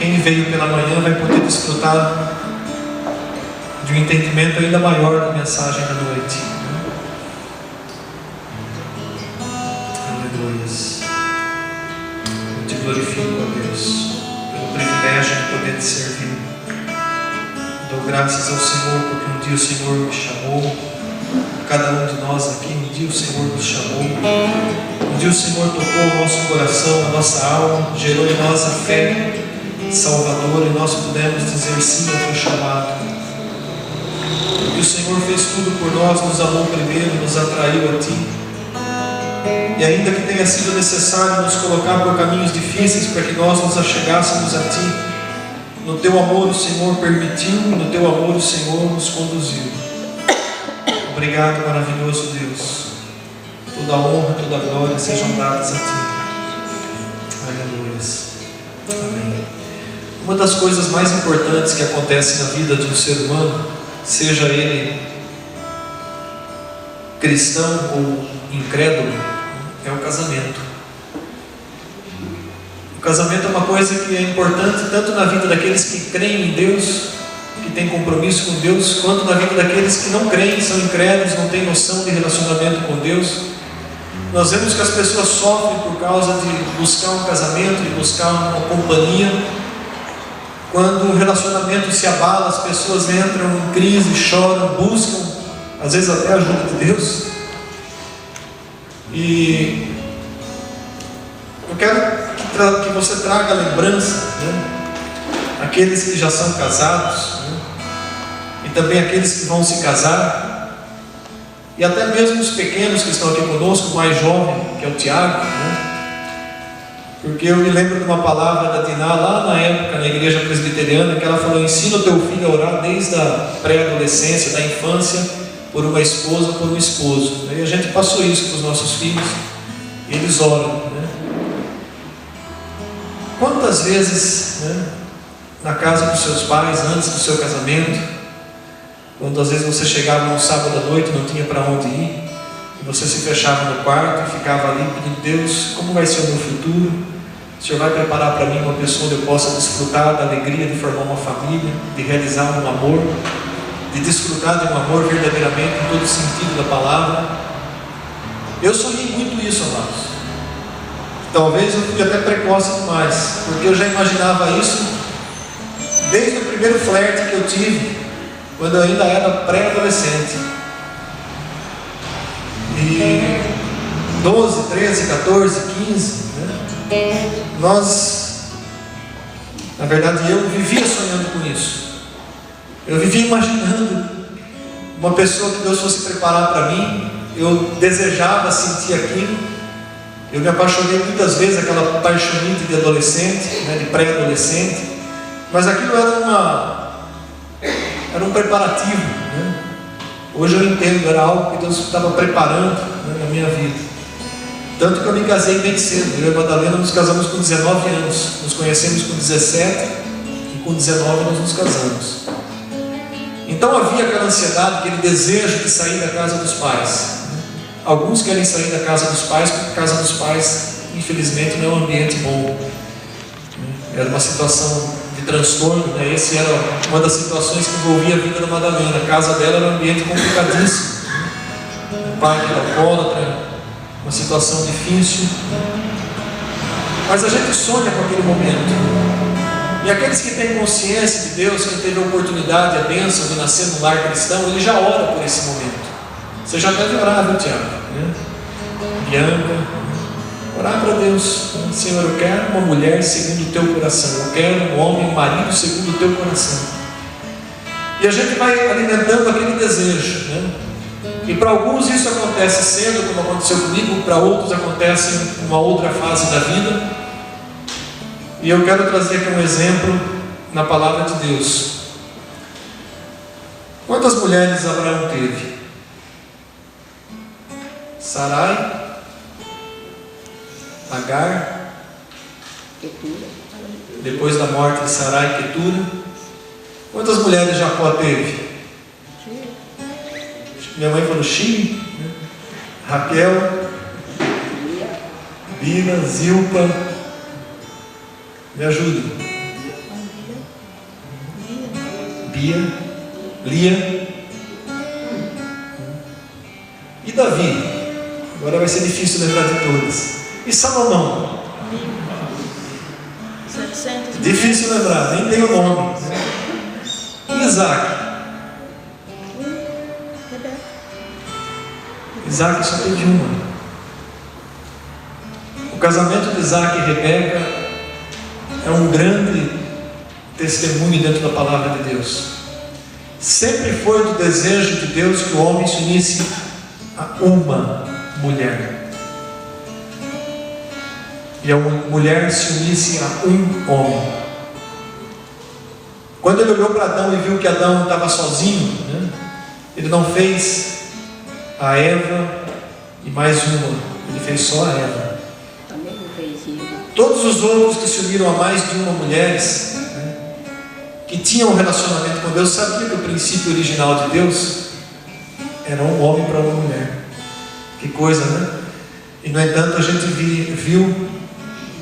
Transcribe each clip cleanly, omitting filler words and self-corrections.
quem veio pela manhã vai poder desfrutar de um entendimento ainda maior da mensagem da noite. Aleluias. Eu te glorifico, ó Deus, pelo privilégio de poder te servir. Dou graças ao Senhor porque um dia o Senhor me chamou. Cada um de nós aqui, um dia o Senhor nos chamou. Um dia o Senhor tocou o nosso coração, a nossa alma, gerou em nós a fé salvadora, e nós pudemos dizer sim ao teu chamado. Porque o Senhor fez tudo por nós, nos amou primeiro, nos atraiu a ti. E ainda que tenha sido necessário nos colocar por caminhos difíceis para que nós nos achegássemos a ti, no teu amor o Senhor permitiu, e no teu amor o Senhor nos conduziu. Obrigado, maravilhoso Deus. Toda a honra, toda a glória sejam dadas a ti. Aleluia. Amém. Uma das coisas mais importantes que acontece na vida de um ser humano, seja ele cristão ou incrédulo, é o casamento. O casamento é uma coisa que é importante tanto na vida daqueles que creem em Deus, que têm compromisso com Deus, quanto na vida daqueles que não creem, são incrédulos, não têm noção de relacionamento com Deus. Nós vemos que as pessoas sofrem por causa de buscar um casamento, de buscar uma companhia. Quando o relacionamento se abala, as pessoas entram em crise, choram, buscam, às vezes até a ajuda de Deus. E eu quero que você traga lembrança, aqueles que já são casados, e também aqueles que vão se casar, e até mesmo os pequenos que estão aqui conosco, o mais jovem, que é o Tiago, porque eu me lembro de uma palavra da Diná lá na época, na igreja presbiteriana, que ela falou: ensina o teu filho a orar desde a pré-adolescência, da infância, por uma esposa, por um esposo. E a gente passou isso para os nossos filhos, e eles oram. Quantas vezes, na casa dos seus pais, antes do seu casamento, quando às vezes você chegava num sábado à noite, não tinha para onde ir, e você se fechava no quarto e ficava ali pedindo: Deus, como vai ser o meu futuro? O Senhor vai preparar para mim uma pessoa onde eu possa desfrutar da alegria de formar uma família, de realizar um amor, de desfrutar de um amor verdadeiramente em todo o sentido da palavra. Eu sonhei muito isso, amados. Talvez eu fui até precoce demais, porque eu já imaginava isso desde o primeiro flerte que eu tive, quando eu ainda era pré-adolescente. E 12, 13, 14, 15, na verdade eu vivia sonhando com isso. Eu vivia imaginando uma pessoa que Deus fosse preparar para mim. Eu desejava sentir aquilo. Eu me apaixonei muitas vezes, aquela paixonite de adolescente, de pré-adolescente, mas aquilo era um preparativo. Hoje eu entendo, era algo que Deus estava preparando na minha vida. Tanto que eu me casei bem cedo. Eu e a Madalena nos casamos com 19 anos, nos conhecemos com 17 e com 19 nós nos casamos. Então havia aquela ansiedade, aquele desejo de sair da casa dos pais. Alguns querem sair da casa dos pais, porque a casa dos pais, infelizmente, não é um ambiente bom. Era uma situação de transtorno, Essa era uma das situações que envolvia a vida da Madalena. A casa dela era um ambiente complicadíssimo. O pai era alcoólatra, uma situação difícil. Mas a gente sonha com aquele momento. E aqueles que têm consciência de Deus, que teve a oportunidade, a bênção de nascer num lar cristão, ele já ora por esse momento. Você já deve orar, viu, Tiago? Bianca, orar para Deus. Senhor, eu quero uma mulher segundo o teu coração. Eu quero um homem, um marido segundo o teu coração. E a gente vai alimentando aquele desejo, E para alguns isso acontece cedo, como aconteceu comigo. Para outros acontece em uma outra fase da vida. E eu quero trazer aqui um exemplo na palavra de Deus. Quantas mulheres Abraão teve? Sarai, Agar, depois da morte de Sarai, Quetura. Quantas mulheres Jacó teve? Minha mãe falou Xi, Raquel, Bila, Zilpa. Me ajuda. Lia. E Davi? Agora vai ser difícil lembrar de todas. E Salomão? Difícil lembrar, nem tem o nome. E Isaac? Isaac só teve uma. O casamento de Isaac e Rebeca é um grande testemunho dentro da palavra de Deus. Sempre foi do desejo de Deus que o homem se unisse a uma mulher, e a mulher se unisse a um homem. Quando ele olhou para Adão e viu que Adão estava sozinho, ele não fez a Eva e mais uma, ele fez só a Eva. Todos os outros que se uniram a mais de uma mulher, que tinham um relacionamento com Deus, sabiam que o princípio original de Deus era um homem para uma mulher. Que coisa, né? E no entanto a gente viu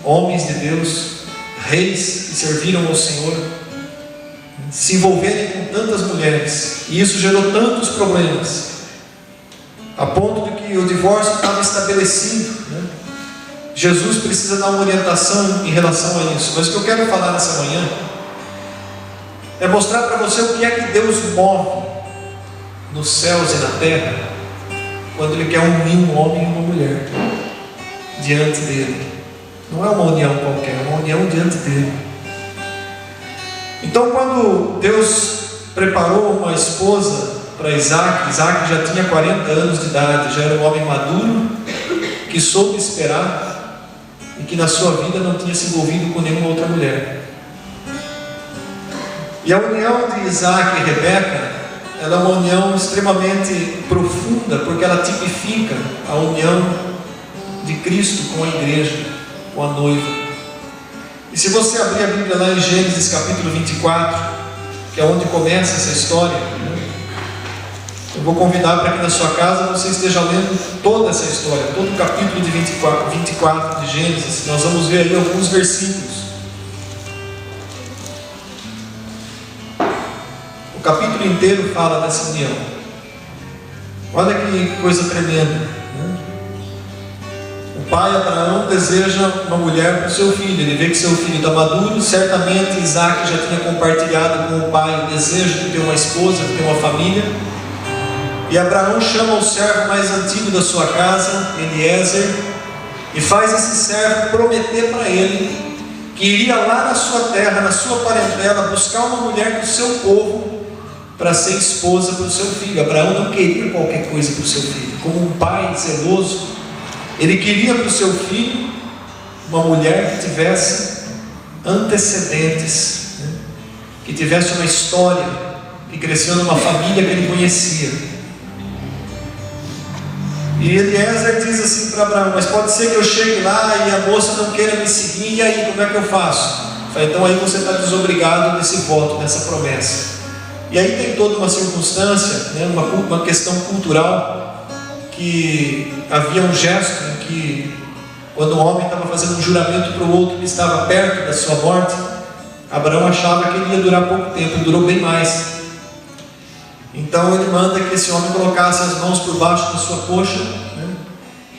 homens de Deus, reis que serviram ao Senhor, se envolverem com tantas mulheres, e isso gerou tantos problemas, a ponto de que o divórcio estava estabelecido, Jesus precisa dar uma orientação em relação a isso. Mas o que eu quero falar nessa manhã é mostrar para você o que é que Deus move nos céus e na terra quando Ele quer unir um homem e uma mulher diante dEle. Não é uma união qualquer, é uma união diante dEle. Então, quando Deus preparou uma esposa para Isaac, Isaac já tinha 40 anos de idade, já era um homem maduro, que soube esperar e que na sua vida não tinha se envolvido com nenhuma outra mulher. E a união de Isaac e Rebeca, ela é uma união extremamente profunda, porque ela tipifica a união de Cristo com a igreja, com a noiva. E se você abrir a Bíblia lá em Gênesis capítulo 24, que é onde começa essa história, eu vou convidar para que na sua casa você esteja lendo toda essa história, todo o capítulo de 24 de Gênesis. Nós vamos ver aí alguns versículos. O capítulo inteiro fala dessa união. Olha que coisa tremenda, O pai Abraão deseja uma mulher para o seu filho. Ele vê que seu filho está maduro. Certamente Isaac já tinha compartilhado com o pai o desejo de ter uma esposa, de ter uma família. E Abraão chama o servo mais antigo da sua casa, Eliezer, e faz esse servo prometer para ele que iria lá na sua terra, na sua parentela, buscar uma mulher do seu povo para ser esposa para o seu filho. Abraão não queria qualquer coisa para o seu filho. Como um pai zeloso, ele queria para o seu filho uma mulher que tivesse antecedentes, que tivesse uma história, que cresceu numa família que ele conhecia. E Eliezer diz assim para Abraão: mas pode ser que eu chegue lá e a moça não queira me seguir, e aí como é que eu faço? Então aí você está desobrigado desse voto, dessa promessa. E aí tem toda uma circunstância, uma questão cultural, que havia um gesto em que, quando o homem estava fazendo um juramento para o outro que estava perto da sua morte, Abraão achava que ele ia durar pouco tempo, e durou bem mais. Então ele manda que esse homem colocasse as mãos por baixo da sua coxa,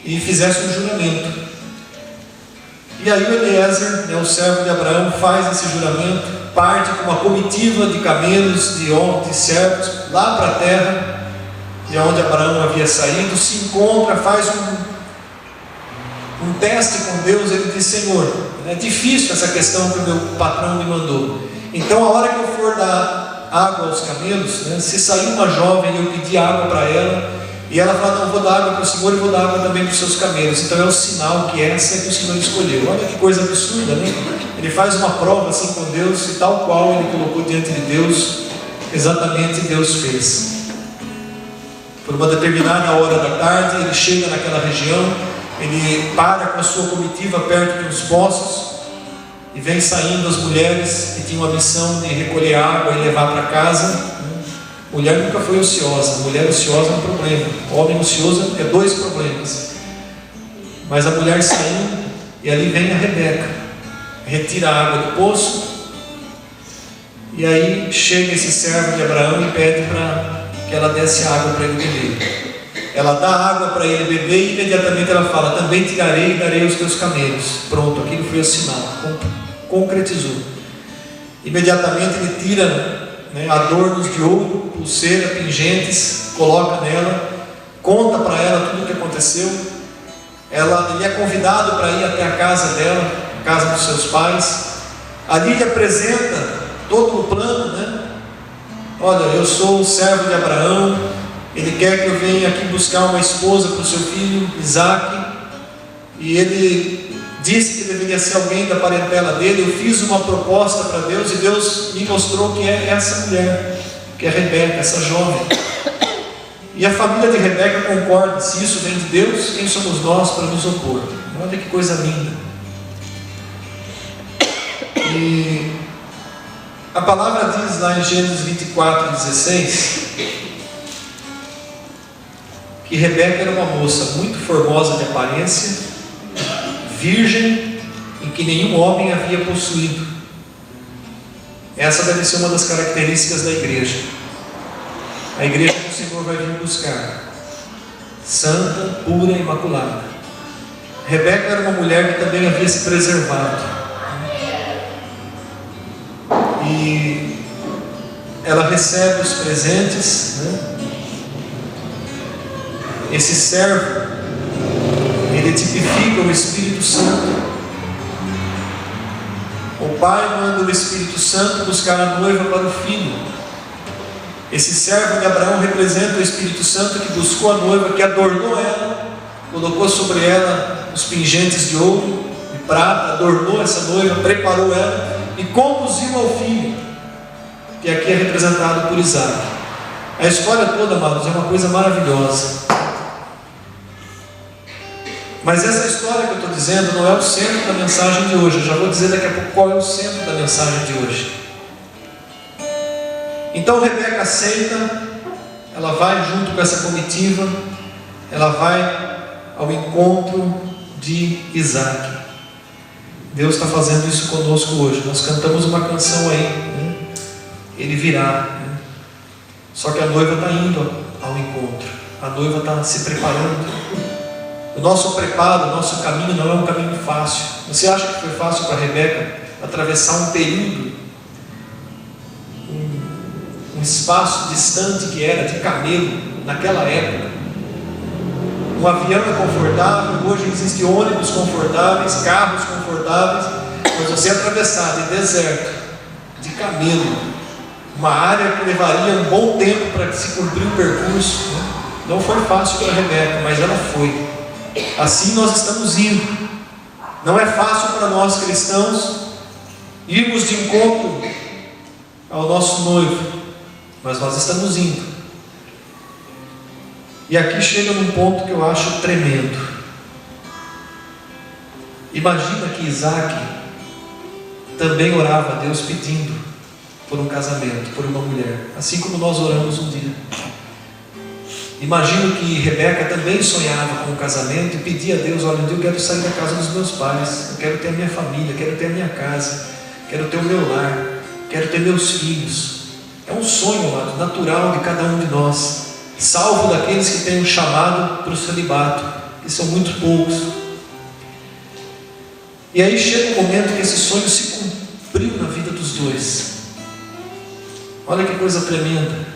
e fizesse um juramento. E aí o Eliezer, o servo de Abraão, faz esse juramento, parte com uma comitiva de camelos, de servos, lá para a terra de onde Abraão havia saído, se encontra, faz um teste com Deus. Ele diz: Senhor, é difícil essa questão que o meu patrão me mandou, então a hora que eu for dar água aos camelos, se sair uma jovem e eu pedir água para ela, e ela falar: não, vou dar água para o Senhor e vou dar água também para os seus camelos, então é o sinal que essa é que o Senhor escolheu. Olha que coisa absurda, Ele faz uma prova assim com Deus, e tal qual ele colocou diante de Deus, exatamente Deus fez. Por uma determinada hora da tarde, ele chega naquela região, ele para com a sua comitiva perto de uns poços, e vem saindo as mulheres que tinham a missão de recolher água e levar para casa. Mulher nunca foi ociosa. Mulher ociosa é um problema. Homem ocioso é dois problemas. Mas a mulher saindo, e ali vem a Rebeca, retira a água do poço, E aí chega esse servo de Abraão e pede para que ela desse água para ele beber. Ela dá água para ele beber e imediatamente ela fala: também tirarei e darei os teus camelos. Pronto, aquilo foi assinado, concretizou. Imediatamente ele tira, né, adornos de ouro, pulseira, pingentes, coloca nela, conta para ela tudo o que aconteceu. Ele é convidado para ir até a casa dela, a casa dos seus pais. Ali ele apresenta todo o plano, né? Olha, eu sou o servo de Abraão, ele quer que eu venha aqui buscar uma esposa para o seu filho Isaque, e ele disse que deveria ser alguém da parentela dele. Eu fiz uma proposta para Deus e Deus me mostrou que é essa mulher, que é Rebeca, essa jovem. E a família de Rebeca concorda: se isso vem de Deus, quem somos nós para nos opor? Olha que coisa linda. E a palavra diz lá em Gênesis 24:16 que Rebeca era uma moça muito formosa de aparência, virgem, e que nenhum homem havia possuído. Essa deve ser uma das características da igreja. A igreja que o Senhor vai vir buscar, santa, pura, imaculada. Rebeca era uma mulher que também havia se preservado, e ela recebe os presentes, né? Esse servo, ele tipifica o Espírito Santo. O pai manda o Espírito Santo buscar a noiva para o filho. Esse servo de Abraão representa o Espírito Santo que buscou a noiva, que adornou ela, colocou sobre ela os pingentes de ouro e prata, adornou essa noiva, preparou ela e conduziu ao filho, que aqui é representado por Isaque. A história toda, amados, é uma coisa maravilhosa. Mas essa história que eu estou dizendo não é o centro da mensagem de hoje. Eu já vou dizer daqui a pouco qual é o centro da mensagem de hoje. Então Rebeca aceita, ela vai junto com essa comitiva, ela vai ao encontro de Isaque. Deus está fazendo isso conosco hoje. Nós cantamos uma canção aí, né? Ele virá, né? Só que a noiva está indo ao encontro, a noiva está se preparando. O nosso preparo, o nosso caminho não é um caminho fácil. Você acha que foi fácil para Rebeca atravessar um período, um espaço distante que era de camelo naquela época? Um avião é confortável, hoje existem ônibus confortáveis, carros confortáveis, mas você atravessar de deserto, de camelo, uma área que levaria um bom tempo para se cumprir o percurso, né? Não foi fácil para Rebeca, mas ela foi. Assim nós estamos indo. Não é fácil para nós cristãos irmos de encontro ao nosso noivo, mas nós estamos indo. E aqui chega num ponto que eu acho tremendo. Imagina que Isaque também orava a Deus pedindo por um casamento, por uma mulher, assim como nós oramos um dia. Imagino que Rebeca também sonhava com o casamento e pedia a Deus: olha, eu quero sair da casa dos meus pais, eu quero ter a minha família, quero ter a minha casa, quero ter o meu lar, quero ter meus filhos. É um sonho, amado, natural de cada um de nós, salvo daqueles que têm um chamado para o celibato, que são muito poucos. E aí chega um momento que esse sonho se cumpriu na vida dos dois. Olha que coisa tremenda.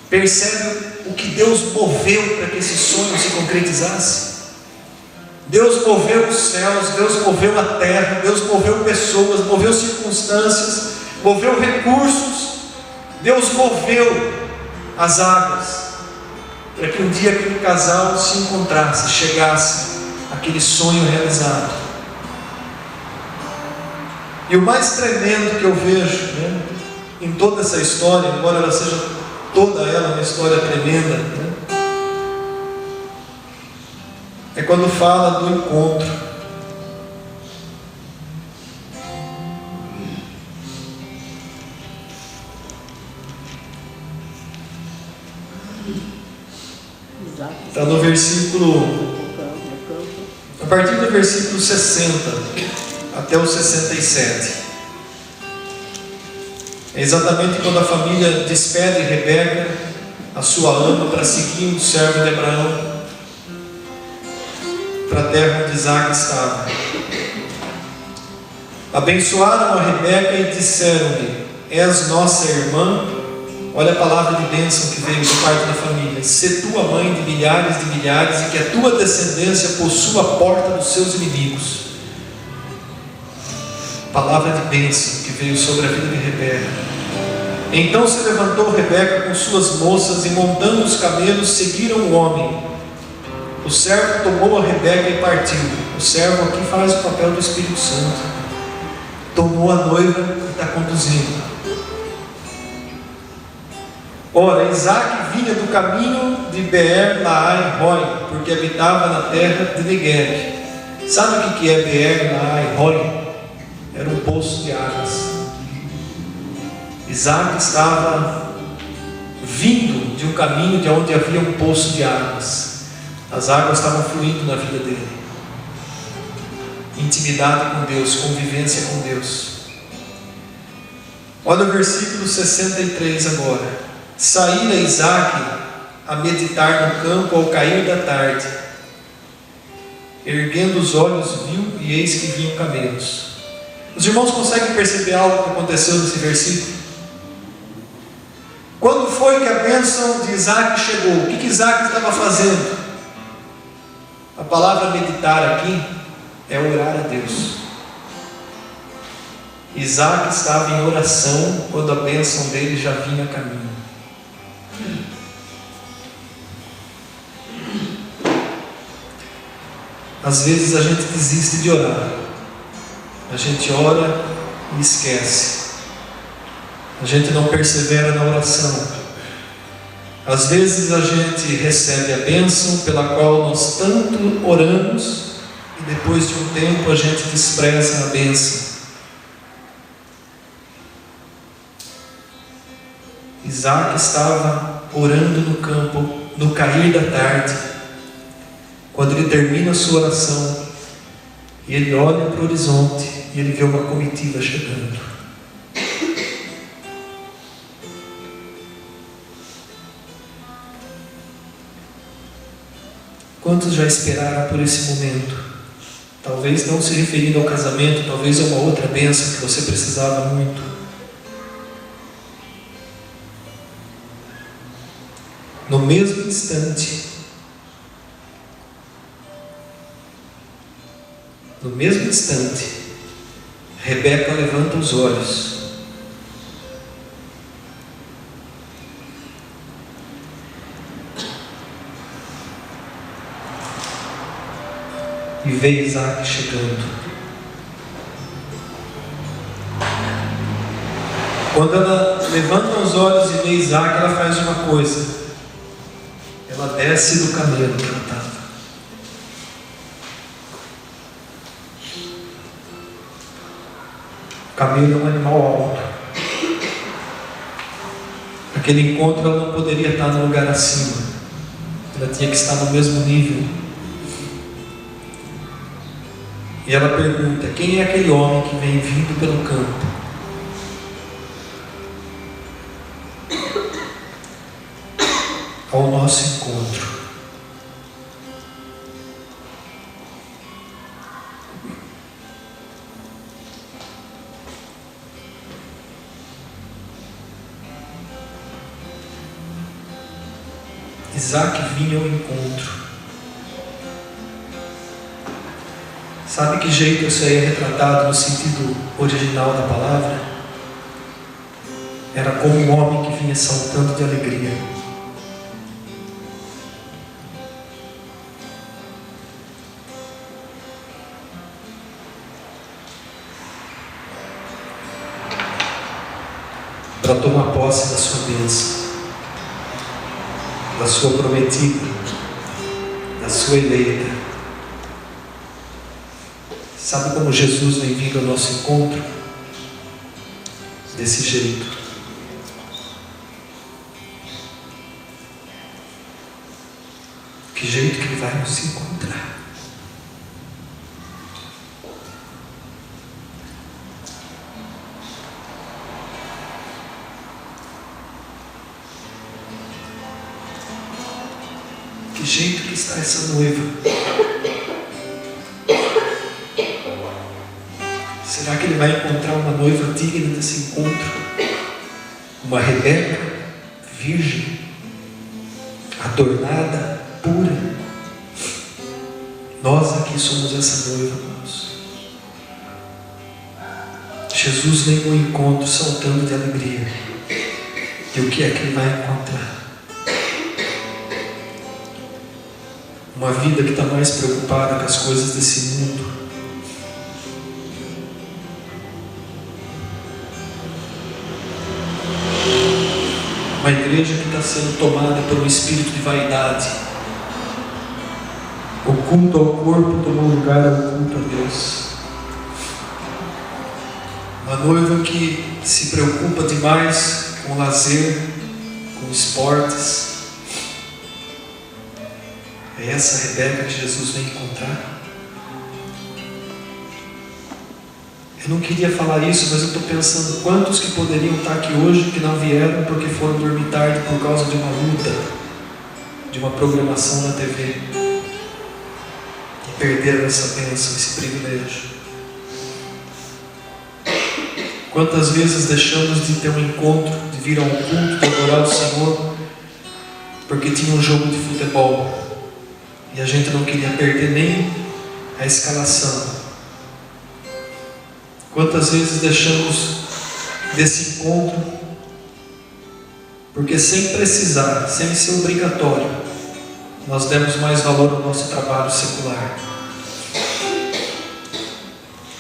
Percebe o que Deus moveu para que esse sonho se concretizasse? Deus moveu os céus, Deus moveu a terra, Deus moveu pessoas, moveu circunstâncias, moveu recursos, Deus moveu as águas, para que um dia aquele casal se encontrasse, chegasse àquele sonho realizado. E o mais tremendo que eu vejo, né, em toda essa história, embora ela seja toda ela uma história tremenda, né, é quando fala do encontro. Está no versículo, a partir do versículo 60 até o 67. É exatamente quando a família despede Rebeca, a sua ama, para seguir o servo de Abraão para a terra onde Isaac estava. Abençoaram a Rebeca e disseram-lhe: és nossa irmã. Olha a palavra de bênção que veio de parte da família: se tua mãe de milhares e que a tua descendência possua a porta dos seus inimigos. Palavra de bênção que veio sobre a vida de Rebeca. Então se levantou Rebeca com suas moças e, montando os camelos, seguiram o homem. O servo tomou a Rebeca e partiu. O servo aqui faz o papel do Espírito Santo. Tomou a noiva e está conduzindo. Ora, Isaac vinha do caminho de Beer-Lahai-Roi, porque habitava na terra de Negueb. Sabe o que é Beer-Lahai-Roi? Era um poço de águas. Isaac estava vindo de um caminho de onde havia um poço de águas. As águas estavam fluindo na vida dele. Intimidade com Deus, convivência com Deus. Olha o versículo 63 agora. Saíra Isaac a meditar no campo ao cair da tarde. Erguendo os olhos, viu, e eis que vinham camelos. Os irmãos conseguem perceber algo que aconteceu nesse versículo? Quando foi que a bênção de Isaac chegou? O que Isaac estava fazendo? A palavra meditar aqui é orar a Deus. Isaac estava em oração quando a bênção dele já vinha a caminho. Às vezes a gente desiste de orar. A gente ora e esquece. A gente não persevera na oração. Às vezes a gente recebe a bênção pela qual nós tanto oramos e depois de um tempo a gente despreza a bênção. Isaac estava orando no campo no cair da tarde, quando ele termina a sua oração e ele olha para o horizonte e ele vê uma comitiva chegando. Quantos já esperaram por esse momento? Talvez não se referindo ao casamento, talvez a uma outra bênção que você precisava muito. No mesmo instante, Rebeca levanta os olhos e vê Isaac chegando. Quando ela levanta os olhos e vê Isaac, ela faz uma coisa: ela desce do camelo que ela estava. O camelo é um animal alto. Aquele encontro ela não poderia estar no lugar acima. Ela tinha que estar no mesmo nível. E ela pergunta: quem é aquele homem que vem vindo pelo campo? Ao nosso encontro. Isaac vinha ao encontro. Sabe que jeito isso aí é retratado no sentido original da palavra? Era como um homem que vinha saltando de alegria. Para tomar posse da sua bênção, da sua prometida, da sua eleita. Sabe como Jesus vem vindo ao nosso encontro? Desse jeito. Que jeito que Ele vai nos encontrar? que jeito que está essa noiva? Será que ele vai encontrar uma noiva digna desse encontro? Uma Rebeca, virgem, adornada, pura? Nós aqui somos essa noiva, irmãos. Jesus vem ao encontro saltando de alegria. E o que é que ele vai encontrar? Uma vida que está mais preocupada com as coisas desse mundo. Uma igreja que está sendo tomada por um espírito de vaidade. O culto ao corpo tomou lugar ao culto a Deus. Uma noiva que se preocupa demais com lazer, com esportes. É essa Rebeca que Jesus vem encontrar? Eu não queria falar isso, mas eu estou pensando quantos que poderiam estar aqui hoje que não vieram porque foram dormir tarde por causa de uma luta, de uma programação na TV, e perderam essa bênção, esse privilégio. Quantas vezes deixamos de ter um encontro, de vir a um culto, de adorar o Senhor, porque tinha um jogo de futebol e a gente não queria perder nem a escalação. Quantas vezes deixamos desse encontro porque sem precisar, sem ser obrigatório, nós demos mais valor ao nosso trabalho secular,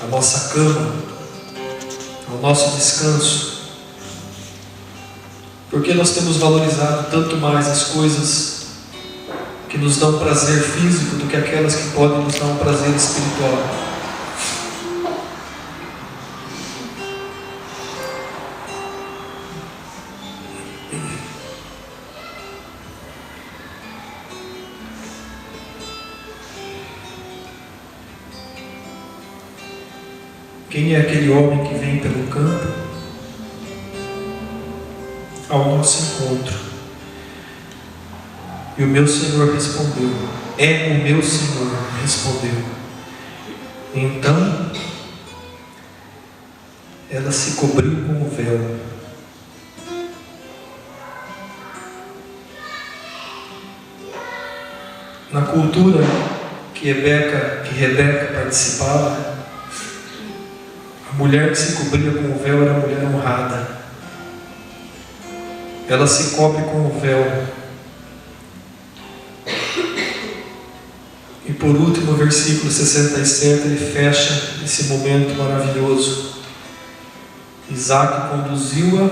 à nossa cama, ao nosso descanso, porque nós temos valorizado tanto mais as coisas que nos dão prazer físico do que aquelas que podem nos dar um prazer espiritual. Quem é aquele homem que vem pelo campo ao nosso encontro? E o meu Senhor respondeu. É o meu Senhor respondeu. Então ela se cobriu com o véu. Na cultura que Rebeca participava, a mulher que se cobria com o véu era a mulher honrada. Ela se cobre com o véu. E por último, o versículo 67, ele fecha esse momento maravilhoso. Isaac conduziu-a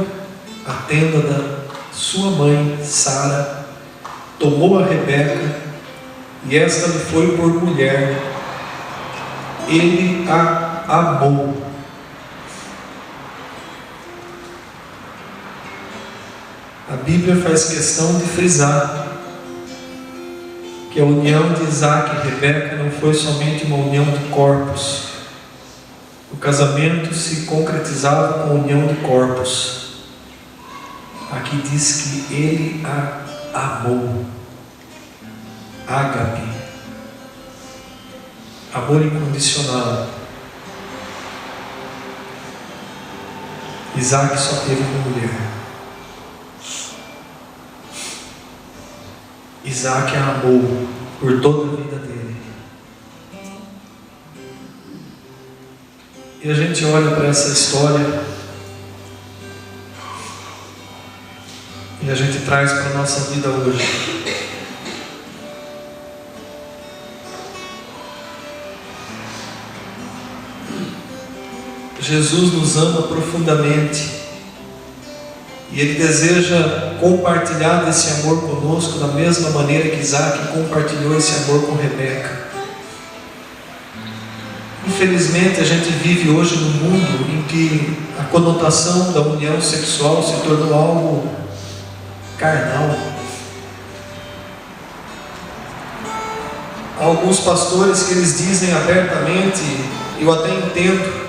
à tenda da sua mãe, Sara, tomou a Rebeca, e esta lhe foi por mulher. Ele a amou. A Bíblia faz questão de frisar que a união de Isaac e Rebeca não foi somente uma união de corpos. O casamento se concretizava com a união de corpos. Aqui diz que ele a amou. Ágape. Amor incondicional. Isaac só teve uma mulher. Isaac a amou por toda a vida dele. E a gente olha para essa história e a gente traz para a nossa vida hoje. Jesus nos ama profundamente. E Ele deseja compartilhar desse amor conosco da mesma maneira que Isaac compartilhou esse amor com Rebeca. Infelizmente a gente vive hoje num mundo em que a conotação da união sexual se tornou algo carnal. Há alguns pastores que eles dizem abertamente, eu até entendo,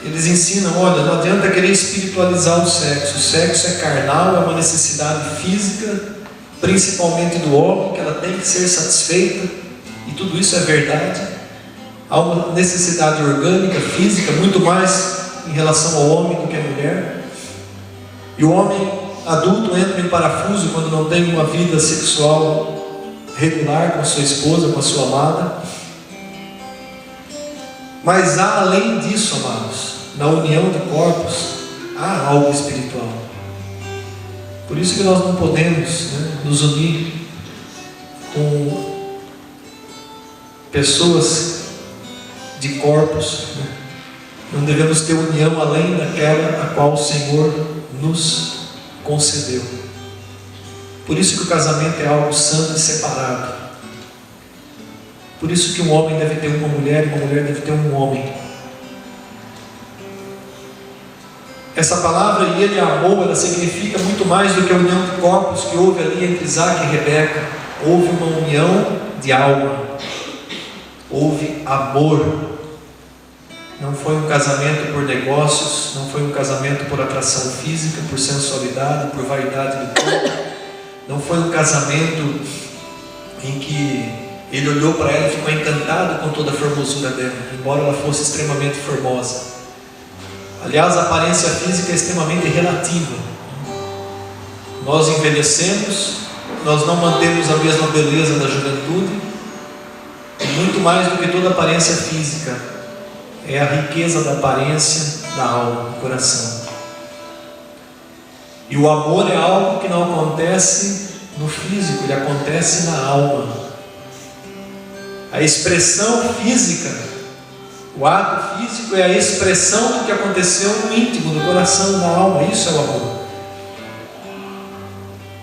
eles ensinam, olha, não adianta querer espiritualizar o sexo é carnal, é uma necessidade física, principalmente do homem, que ela tem que ser satisfeita, e tudo isso é verdade. Há uma necessidade orgânica, física, muito mais em relação ao homem do que à mulher, e o homem adulto entra em parafuso quando não tem uma vida sexual regular com a sua esposa, com a sua amada. Mas há além disso, amados, na união de corpos, há algo espiritual. Por isso que nós não podemos, nos unir com pessoas de corpos, Não devemos ter união além daquela a qual o Senhor nos concedeu. Por isso que o casamento é algo santo e separado. Por isso que um homem deve ter uma mulher e uma mulher deve ter um homem. Essa palavra, e ele amou, ela significa muito mais do que a união de corpos que houve ali entre Isaac e Rebeca. Houve uma união de alma. Houve amor. Não foi um casamento por negócios, não foi um casamento por atração física, por sensualidade, por vaidade do corpo. Não foi um casamento em que ele olhou para ela e ficou encantado com toda a formosura dela, embora ela fosse extremamente formosa. Aliás, a aparência física é extremamente relativa. Nós envelhecemos, nós não mantemos a mesma beleza da juventude, e muito mais do que toda aparência física, é a riqueza da aparência da alma, do coração. E o amor é algo que não acontece no físico, ele acontece na alma. A expressão física, o ato físico é a expressão do que aconteceu no íntimo, no coração, na alma. Isso é o amor.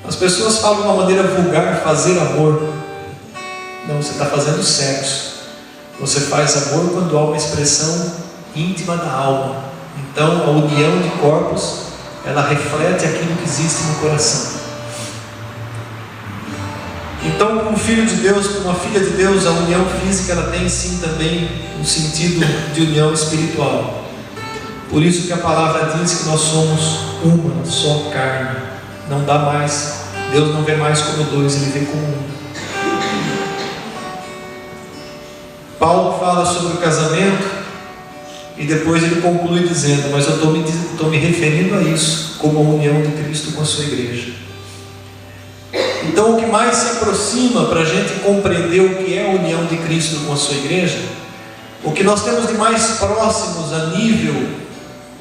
As pessoas falam de uma maneira vulgar, fazer amor. Não, você está fazendo sexo. Você faz amor quando há uma expressão íntima da alma. Então a união de corpos, ela reflete aquilo que existe no coração. Então, com um filho de Deus, com uma filha de Deus, a união física ela tem sim também um sentido de união espiritual. Por isso que a palavra diz que nós somos uma só carne. Não dá mais, Deus não vê mais como dois, Ele vê como um. Paulo fala sobre o casamento e depois ele conclui dizendo: mas eu estou me referindo a isso como a união de Cristo com a sua igreja. Então, o que mais se aproxima para a gente compreender o que é a união de Cristo com a sua igreja, o que nós temos de mais próximos a nível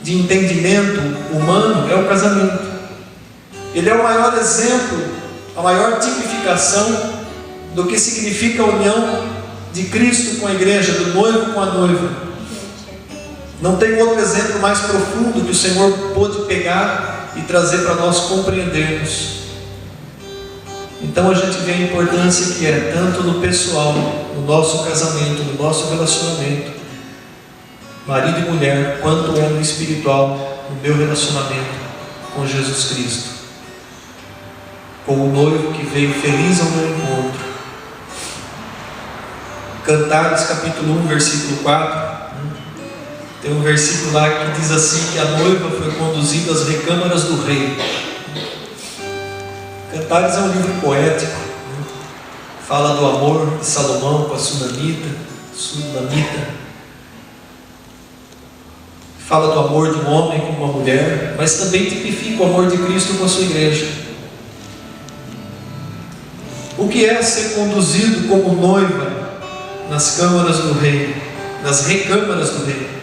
de entendimento humano é o casamento. Ele é o maior exemplo, a maior tipificação do que significa a união de Cristo com a igreja, do noivo com a noiva. Não tem outro exemplo mais profundo que o Senhor pôde pegar e trazer para nós compreendermos. Então a gente vê a importância que é, tanto no pessoal, no nosso casamento, no nosso relacionamento, marido e mulher, quanto é no espiritual, no meu relacionamento com Jesus Cristo, com o noivo que veio feliz ao meu encontro. Cantares capítulo 1, versículo 4, tem um versículo lá que diz assim, que a noiva foi conduzida às recâmaras do rei. Cantares é um livro poético, fala do amor de Salomão com a Sunamita, fala do amor de um homem com uma mulher, mas também tipifica o amor de Cristo com a sua igreja. O que é ser conduzido como noiva nas câmaras do rei, nas recâmaras do rei?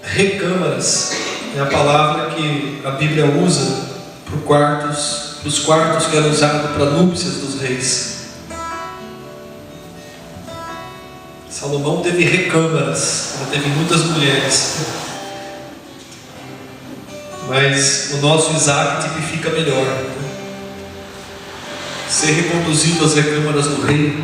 Recâmaras é a palavra que a Bíblia usa para os quartos que eram usados para núpcias dos reis. Salomão teve recâmaras, ele teve muitas mulheres, mas o nosso Isaac tipifica melhor. Ser reconduzido às recâmaras do rei